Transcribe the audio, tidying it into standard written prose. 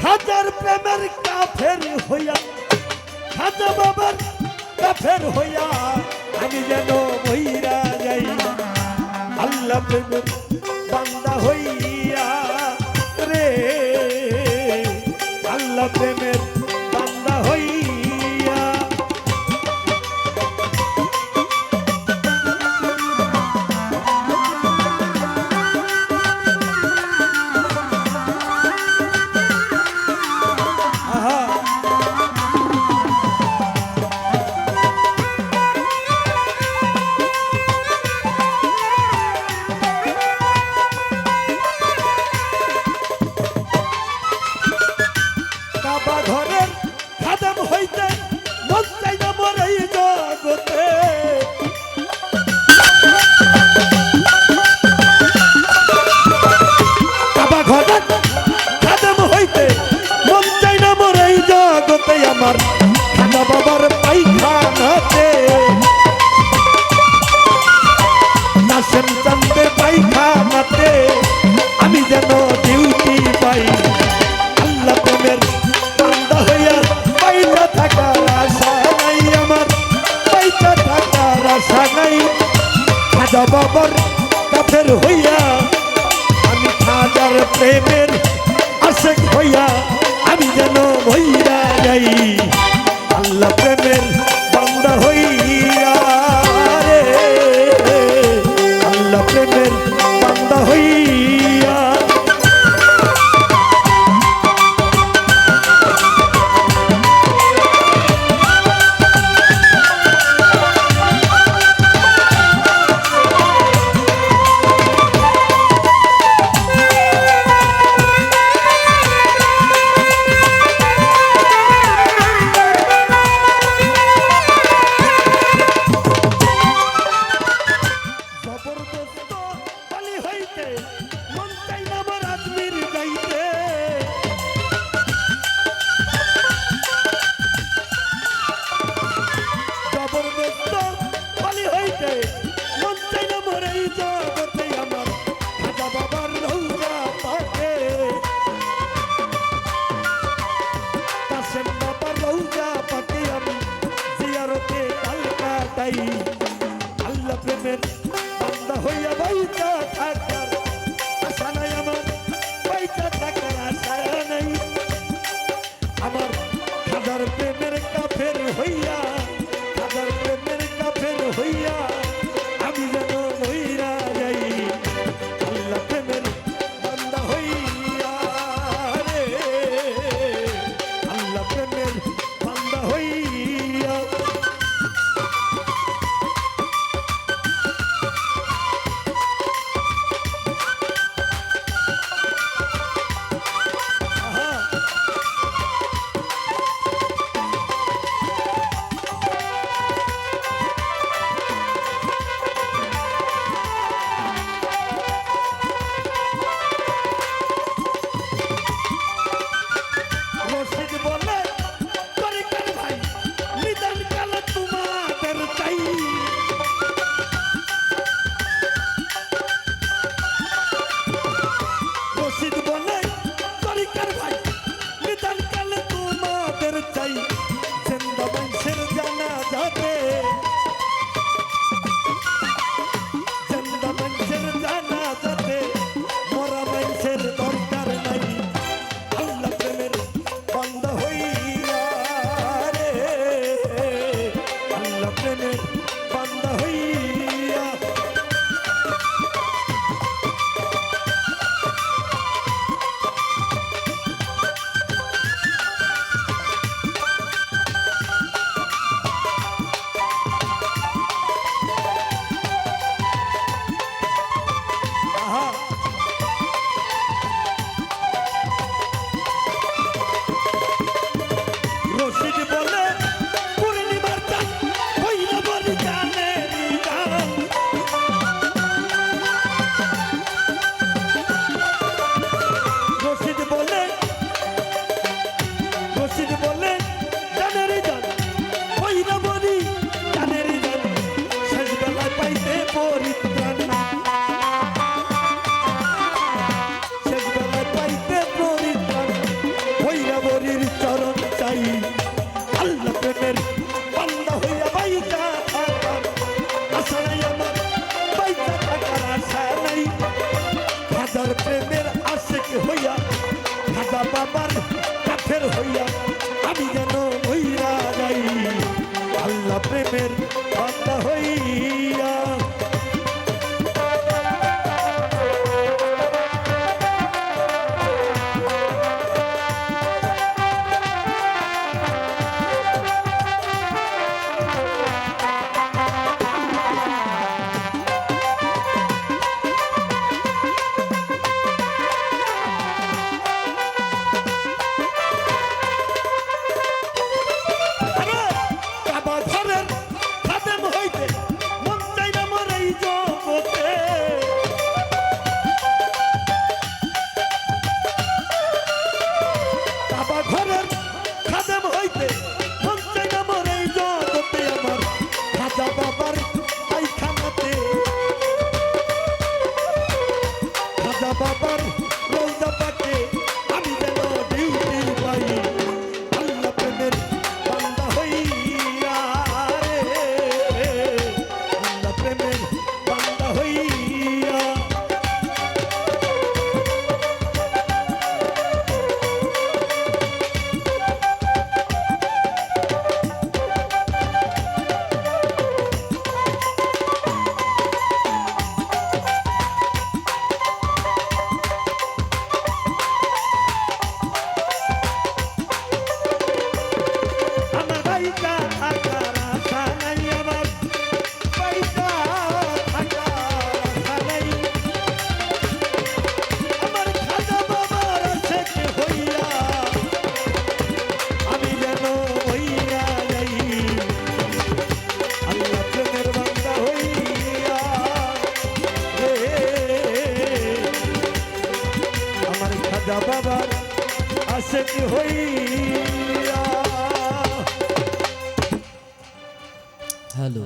হাজার প্রেমের কাফের হইয়া খাজা বাবার কাফের হইয়া আমি যেন মইরা যাই আল্লাহ প্রেমের বান্দা হইয়া রে আল্লাহ প্রেমের বান্দা হইয়া। কাবা ঘরের খাদেম হইতে মন চাই না মোর এই জগতে কাবা ঘরের খাদেম হইতে মন চাই না মোর এই জগতে আমার খাজা বাবার পায়খানাতে নাসেম চান্দের পায়খানাতে আমি যেন ডিউটি পাই আল্লাহ প্রেমের বান্দা হইয়া পাইলা থাকার আশা নাই আমার পাইলা থাকার আশা নাই খাজা বাবার কাফের হইয়া আমি খাজার প্রেমের আশেক হইয়া আমি যেন হইয়া যাই আল্লাহ প্রেমের বান্দা হইয়া রে আল্লাহ প্রেমের বান্দা হইয়া। হইয়া খাজা বাবার কাঠের হইয়া আমি যেন হইয়া যাই আল্লাহ প্রেমের বান্দা হইয়া। বাবার রোজা পাকে আমি যেন ডিউটি পাই আল্লাহ প্রেমের বান্দা হইয়া রে আল্লাহ প্রেমের বান্দা হইয়া। খাজা বাবার আশিক হইয়া। হ্যালো।